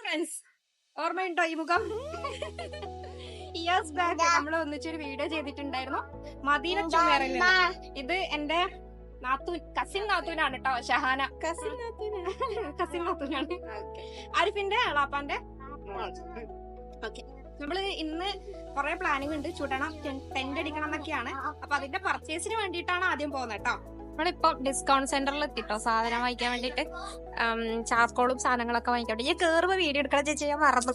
Friends, ഓർമ്മയുണ്ടോ ഈ മുഖം? ഇയേഴ്സ് ബാക്ക് നമ്മൾ ഒന്നിച്ചൊരു വീഡിയോ ചെയ്തിട്ടുണ്ടായിരുന്നു, മദീന ചുമേറിൽ നിന്ന്. ഇത് എന്റെ കസിൻ നാത്തൂനാണ് കേട്ടോ, ഷഹാന. കസിൻ നാത്തൂനാണ്, ആരിഫിന്റെ അളാപ്പാന്റെ. ഓക്കെ, നമ്മള് ഇന്ന് കുറെ പ്ലാനിങ് ഉണ്ട്, ചുടണം, ടെന്റ് അടിക്കണം എന്നൊക്കെയാണ്. അപ്പൊ അതിന്റെ പർച്ചേസിന് വേണ്ടിയിട്ടാണ് ആദ്യം പോകുന്നത് കേട്ടോ. നമ്മളിപ്പോ ഡിസ്കൗണ്ട് സെന്ററിൽ എത്തിട്ടോ സാധനം വാങ്ങിക്കാൻ വേണ്ടിട്ട്. ചാർക്കോളും സാധനങ്ങളൊക്കെ വാങ്ങിക്കാൻ വേണ്ടി. ഞാൻ കേറുമ്പോ വീഡിയോ എടുക്കണം ചേച്ചി, ഞാൻ മറന്നു.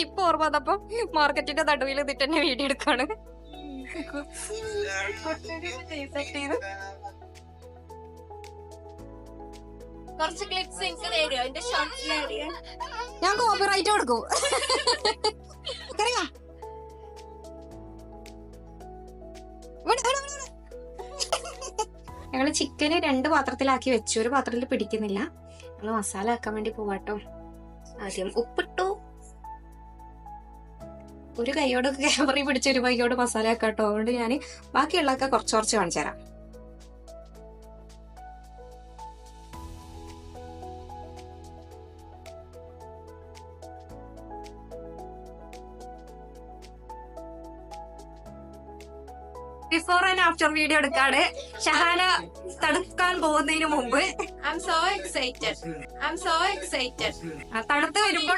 ഇപ്പൊ ഓർമ്മ വന്നപ്പോ മാർക്കറ്റിന്റെ നടുവിൽ എന്നിട്ട് തന്നെ വീഡിയോ എടുക്കാണ്. കുറച്ച് ക്ലിപ്സ് എനിക്ക് തരുമോ എന്റെ ഷോർട്സിൽ? ഞാൻ കോപ്പിറൈറ്റ് കൊടുക്കും. ഞങ്ങള് ചിക്കന് 2 പാത്രത്തിലാക്കി വെച്ചു, ഒരു പാത്രത്തിൽ പിടിക്കുന്നില്ല. ഞങ്ങള് മസാല ആക്കാൻ വേണ്ടി പോവാട്ടോ. ആദ്യം ഉപ്പിട്ടു, ഒരു കൈയോട് ക്യാമറ പിടിച്ച ഒരു കൈയോട് മസാല ആക്കാട്ടോ. അതുകൊണ്ട് ഞാൻ ബാക്കിയുള്ളതൊക്കെ കുറച്ച് കുറച്ച് കാണിച്ചു തരാം. ബിഫോർ ആൻഡ് ആഫ്റ്റർ വീഡിയോ എടുക്കാണ്. ഷഹാന തണുക്കാൻ പോകുന്നതിന് മുമ്പ് തണുത്ത് വരുമ്പോൾ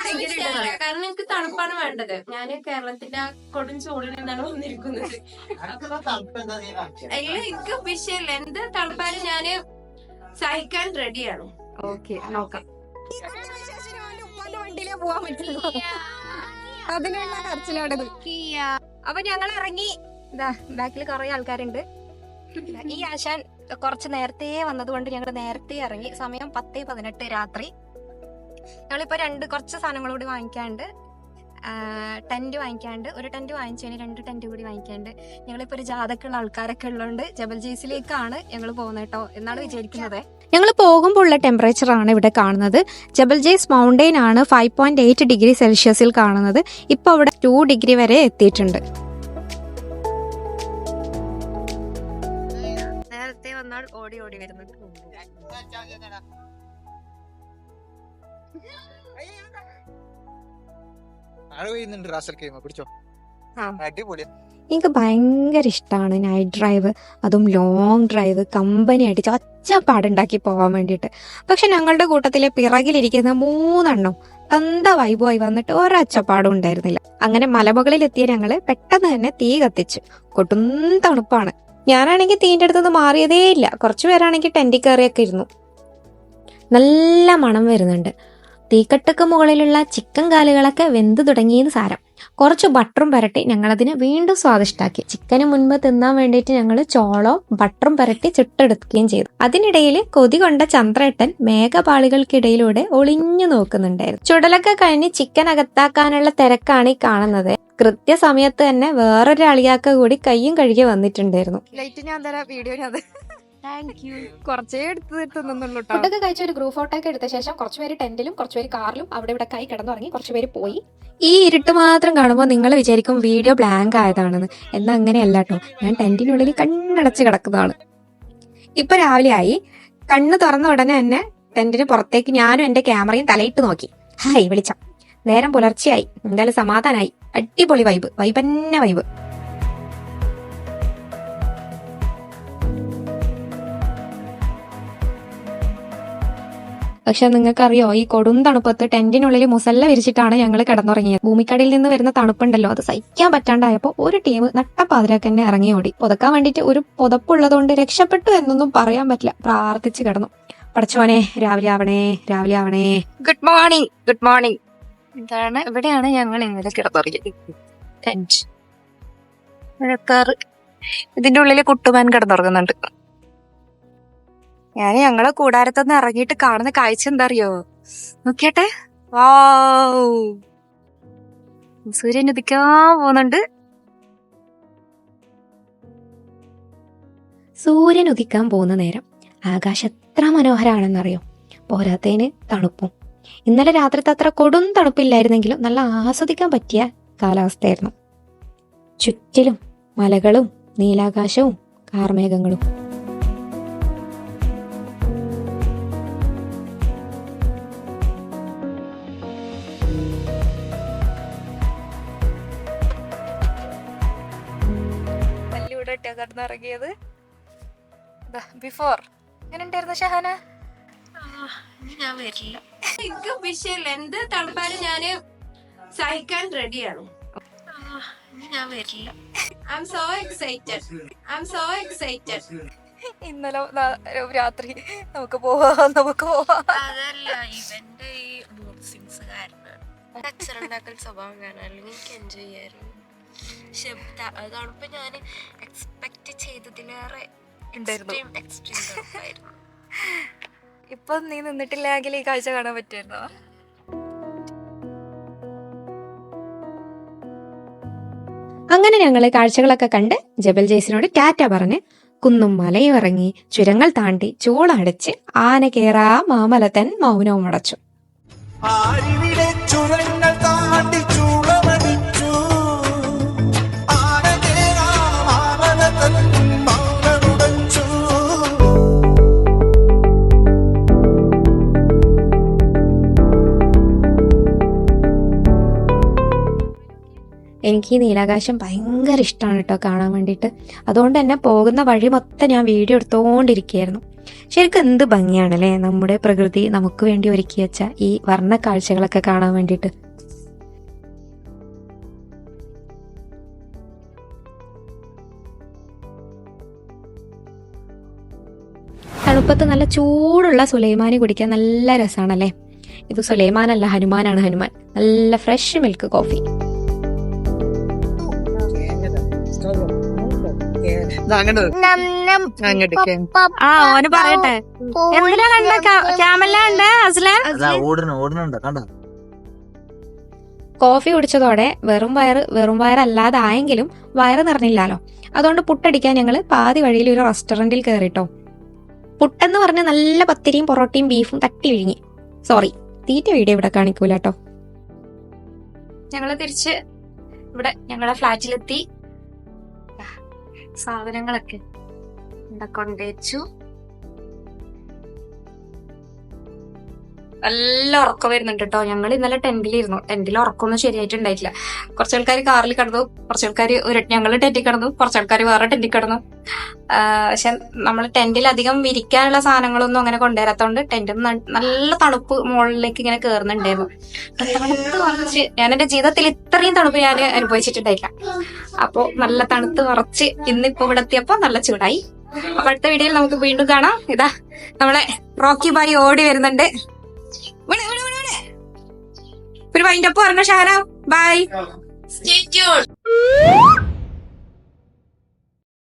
കാരണം എനിക്ക് തണുപ്പാണ് വേണ്ടത്. ഞാൻ കേരളത്തിന്റെ കൊടും ചൂടിൽ നിന്നാണ് വന്നിരിക്കുന്നത്. എനിക്ക് വിഷയമില്ല, എന്ത് തണുപ്പാലും ഞാന് സഹിക്കാൻ റെഡിയാണ്. ഓക്കെ, നോക്കാം. വണ്ടിയിലേ പോവാൻ പറ്റുള്ളൂ, അതിനുള്ള കരച്ചിലാണത്. അപ്പൊ ഞങ്ങൾ ഇറങ്ങി. ഇതാ ബാക്കിൽ കുറെ ആൾക്കാരുണ്ട്. ഈ ആശാൻ കുറച്ച് നേരത്തെ വന്നതുകൊണ്ട് ഞങ്ങൾ നേരത്തെ ഇറങ്ങി. സമയം 10:18 രാത്രി. ഞങ്ങളിപ്പോ കുറച്ച് സാധനങ്ങൾ കൂടി വാങ്ങിക്കാണ്ട്, ടെന്റ് വാങ്ങിക്കാണ്ട്. ഒരു ടെന്റ് വാങ്ങിച്ചതിന് 2 ടെന്റ് കൂടി വാങ്ങിക്കാണ്ട്. ഞങ്ങളിപ്പോ ഒരു ജാഥക്കുള്ള ആൾക്കാരൊക്കെ ഉള്ളതുകൊണ്ട് ജബൽ ജെയ്സിലേക്കാണ് ഞങ്ങൾ പോകുന്നത് കേട്ടോ എന്നാണ് വിചാരിക്കുന്നത്. ഞങ്ങൾ പോകുമ്പോൾ ഉള്ള ടെമ്പറേച്ചർ ആണ് ഇവിടെ കാണുന്നത്. ജബൽ ജെയ്സ് മൗണ്ടെയിൻ ആണ് 5.8 ഡിഗ്രി സെൽഷ്യസിൽ കാണുന്നത്. ഇപ്പൊ അവിടെ 2 ഡിഗ്രി വരെ എത്തിയിട്ടുണ്ട്. നേരത്തെ വന്നാൽ ഓടി ഓടി വരുന്നുണ്ട്. എനിക്ക് ഭയങ്കര ഇഷ്ടമാണ് നൈറ്റ് ഡ്രൈവ്, അതും ലോങ് ഡ്രൈവ്, കമ്പനി അടിച്ച് ഒച്ചപ്പാടുണ്ടാക്കി പോകാൻ വേണ്ടിയിട്ട്. പക്ഷെ ഞങ്ങളുടെ കൂട്ടത്തിലെ പിറകിലിരിക്കുന്ന 3 എണ്ണം തന്ത വൈബുമായി വന്നിട്ട് ഒരൊച്ചപ്പാടും ഉണ്ടായിരുന്നില്ല. അങ്ങനെ മലമുകളിൽ എത്തിയ ഞങ്ങള് പെട്ടെന്ന് തന്നെ തീ കത്തിച്ചു. കൊടും തണുപ്പാണ്. ഞാനാണെങ്കിൽ തീൻ്റെ അടുത്തുനിന്ന് മാറിയതേ ഇല്ല. കുറച്ചു പേരാണെങ്കിൽ ടെന്റിൽ കയറിയൊക്കെ ഇരുന്നു. നല്ല മണം വരുന്നുണ്ട്. തീക്കട്ടക്ക് മുകളിലുള്ള ചിക്കൻ കാലുകളൊക്കെ വെന്ത് തുടങ്ങിയെന്ന് സാരം. കുറച്ച് ബട്ടറും പുരട്ടി ഞങ്ങളതിനെ വീണ്ടും സ്വാദിഷ്ടാക്കി. ചിക്കന് മുൻപ് തിന്നാൻ വേണ്ടിയിട്ട് ഞങ്ങൾ ചോളവും ബട്ടറും പുരട്ടി ചുട്ടെടുക്കുകയും ചെയ്തു. അതിനിടയിൽ കൊതി കൊണ്ട ചന്ദ്രേട്ടൻ മേഘപാളികൾക്കിടയിലൂടെ ഒളിഞ്ഞു നോക്കുന്നുണ്ടായിരുന്നു. ചുടലൊക്കെ കഴിഞ്ഞ് ചിക്കൻ അകത്താക്കാനുള്ള തിരക്കാണ് ഈ കാണുന്നത്. കൃത്യസമയത്ത് തന്നെ വേറൊരു അളിയാക്ക കൂടി കയ്യും കഴുകി വന്നിട്ടുണ്ടായിരുന്നു. ലൈറ്റ് ഞാൻ തരാം, വീഡിയോ കുറച്ചേ എടുത്തുന്നുള്ളൂ. ഫുഡൊക്കെ കഴിച്ച ഒരു ഗ്രൂപ്പ് ഫോട്ടോ ഒക്കെ എടുത്ത ശേഷം കുറച്ചുപേര് ടെന്റിലും കുറച്ചുപേര് കാറിലും അവിടെ ഇവിടെ കൈ കിടന്നുറങ്ങി, കുറച്ചുപേര് പോയി. ഈ ഇരുട്ട് മാത്രം കാണുമ്പോൾ നിങ്ങൾ വിചാരിക്കും വീഡിയോ ബ്ലാങ്ക് ആയതാണെന്ന്. എന്നാൽ അങ്ങനെയല്ല കേട്ടോ, ഞാൻ ടെന്റിനുള്ളിൽ കണ്ണടച്ച് കിടക്കുന്നതാണ്. ഇപ്പൊ രാവിലെ ആയി. കണ്ണ് തുറന്ന ഉടനെ തന്നെ ടെന്റിന് പുറത്തേക്ക് ഞാനും എന്റെ ക്യാമറയും തലയിട്ട് നോക്കി. ഹായ് വിളിച്ച നേരം പുലർച്ചെയായി. എന്തായാലും സമാധാനായി. അടിപൊളി വൈബ് തന്നെ വൈബ്. പക്ഷെ നിങ്ങൾക്കറിയോ, ഈ കൊടും തണുപ്പത്ത് ടെന്റിനുള്ളിൽ മുസല്ല വിരിച്ചിട്ടാണ് ഞങ്ങൾ കിടന്നുറങ്ങിയത്. ഭൂമിക്കടിയിൽ നിന്ന് വരുന്ന തണുപ്പുണ്ടല്ലോ, അത് സഹിക്കാൻ പറ്റാണ്ടായപ്പോ ഒരു ടീം നട്ടപ്പാതിരാക്ക് തന്നെ ഇറങ്ങി ഓടി. പുതക്കാൻ വേണ്ടിയിട്ട് ഒരു പുതപ്പുള്ളതുകൊണ്ട് രക്ഷപ്പെട്ടു എന്നൊന്നും പറയാൻ പറ്റില്ല. പ്രാർത്ഥിച്ച് കിടന്നു, പടച്ചോനെ രാവിലെ ആവണേ, രാവിലെ ആവണേ. Good morning, good morning. എന്താണ്, ഇവിടെയാണ് ഞങ്ങൾ ഇന്നലെ കിടന്നുറങ്ങിയത്. ടെന്റ് മഴക്കാറ്, ഇതിന്റെ ഉള്ളില് കുട്ടുമാൻ കിടന്നുറങ്ങുന്നുണ്ട്. ഞങ്ങളെ കൂടാരത്തൊന്ന് ഇറങ്ങിയിട്ട് കാണുന്ന കാഴ്ച എന്താ അറിയോ? നോക്കിയാട്ടെ, വൗ, സൂര്യൻ ഉദിക്കാൻ പോകുന്നുണ്ട്. സൂര്യൻ ഉദിക്കാൻ പോകുന്ന നേരം ആകാശം എത്ര മനോഹരാണെന്നറിയോ? പോരാത്തതിന് തണുപ്പും. ഇന്നലെ രാത്രിത്തെ അത്ര കൊടും തണുപ്പില്ലായിരുന്നെങ്കിലും നല്ല ആസ്വദിക്കാൻ പറ്റിയ കാലാവസ്ഥയായിരുന്നു. ചുറ്റിലും മലകളും നീലാകാശവും കാർമേഘങ്ങളും. കടന്നിറങ്ങിയത്. ബിഫോർ എങ്ങനെ ഉണ്ടായിരുന്നു ഷഹാന? ഞാൻ വരില്ല, എനിക്ക് വിഷയമില്ല. എന്ത് തണുപ്പാലും ഞാന് സഹിക്കാൻ റെഡിയാണ്. ഞാൻ വരില്ല. I M so excited. ഇന്നലെ രാത്രി നമുക്ക് പോവാം. അതല്ല, ഇവന്റെ ഈ മൂഡ് സ്വിങ്സ് കാരണം അച്ഛനുണ്ടാക്കൽ സ്വഭാവം കാരണം എനിക്ക് എൻജോയ് ചെയ്യായിരുന്നു. പക്ഷെ തണുപ്പ് ഞാൻ എക്സ്പെക്ട് ചെയ്തതിലേറെ എക്സ്ട്രീം തണുപ്പായിരുന്നു. ഇപ്പൊ നീ നിന്നിട്ടില്ലെങ്കിൽ ഈ കാഴ്ച കാണാൻ പറ്റുമായിരുന്നോ? അങ്ങനെ ഞങ്ങള് കാഴ്ചകളൊക്കെ കണ്ട് ജബൽ ജയ്സിനോട് ടാറ്റ പറഞ്ഞ് കുന്നും മലയും ഇറങ്ങി ചുരങ്ങൾ താണ്ടി ചൂളടച്ച് ആന കേറാ മാമലത്തൻ മൗനവും അടച്ചു. എനിക്ക് ഈ നീലാകാശം ഭയങ്കര ഇഷ്ടമാണ് കേട്ടോ കാണാൻ വേണ്ടിയിട്ട്. അതുകൊണ്ട് തന്നെ പോകുന്ന വഴി മൊത്തം ഞാൻ വീഡിയോ എടുത്തുകൊണ്ടിരിക്കുകയായിരുന്നു. ശരിക്കും എന്ത് ഭംഗിയാണല്ലേ നമ്മുടെ പ്രകൃതി നമുക്ക് വേണ്ടി ഒരുക്കി വെച്ച ഈ വർണ്ണ കാഴ്ചകളൊക്കെ കാണാൻ വേണ്ടിയിട്ട്. തണുപ്പത്ത് നല്ല ചൂടുള്ള സുലൈമാനി കുടിക്കാൻ നല്ല രസമാണല്ലേ. ഇത് സുലൈമാനല്ല, ഹനുമാനാണ്. ഹനുമാൻ നല്ല ഫ്രഷ് മിൽക്ക് കോഫി. ഓന് പറയട്ടെ, എന്തിനാ കണ്ട ക്യാമലുണ്ട് കോഫി കുടിച്ചതോടെ വെറും വയറല്ലാതായെങ്കിലും വയറ് നിറഞ്ഞില്ലാലോ. അതുകൊണ്ട് പുട്ടടിക്കാൻ ഞങ്ങള് പാതി വഴിയിൽ ഒരു റെസ്റ്റോറന്റിൽ കയറിട്ടോ. പുട്ടെന്ന് പറഞ്ഞ നല്ല പത്തിരിയും പൊറോട്ടയും ബീഫും തട്ടി വിഴുങ്ങി. സോറി, തീറ്റ വീഡിയോ ഇവിടെ കാണിക്കൂല കേട്ടോ. ഞങ്ങള് തിരിച്ച് ഇവിടെ ഞങ്ങളുടെ ഫ്ലാറ്റിലെത്തി. സാധനങ്ങളൊക്കെ ഇവിടെ കൊണ്ടുവച്ചു. നല്ല ഉറക്കം വരുന്നുണ്ട് കേട്ടോ. ഞങ്ങൾ ഇന്നലെ ടെന്റിലിരുന്നു. ടെന്റിൽ ഉറക്കമൊന്നും ശരിയായിട്ടുണ്ടായിട്ടില്ല. കുറച്ച് ആൾക്കാർ കാറിൽ കിടന്നു, കുറച്ച് ആൾക്കാർ ഞങ്ങള് ടെന്റിൽ കിടന്നു, കുറച്ച് ആൾക്കാർ വേറെ ടെന്റിൽ കിടന്നു. പക്ഷെ നമ്മൾ ടെന്റിൽ അധികം വിരിക്കാനുള്ള സാധനങ്ങളൊന്നും അങ്ങനെ കൊണ്ടുവരാത്തോണ്ട് ടെന്റിൽ നല്ല തണുപ്പ് മുകളിലേക്ക് ഇങ്ങനെ കയറുന്നുണ്ടായിരുന്നു. തണുത്ത് വറച്ച് ഞാൻ എന്റെ ജീവിതത്തിൽ ഇത്രയും തണുപ്പ് ഞാൻ അനുഭവിച്ചിട്ടുണ്ടായില്ല. അപ്പൊ നല്ല തണുത്ത് വറച്ച് ഇന്നിപ്പോ ഇവിടെ എത്തിയപ്പോ നല്ല ചൂടായി. അപ്പൊ അടുത്ത വീഡിയോയിൽ നമുക്ക് വീണ്ടും കാണാം. ഇതാ നമ്മളെ റോക്കി ബായി ഓടി വരുന്നുണ്ട്. ഒരു വൈൻഡപ്പ് പറഞ്ഞ ഷാന ബൈ. Stay tuned.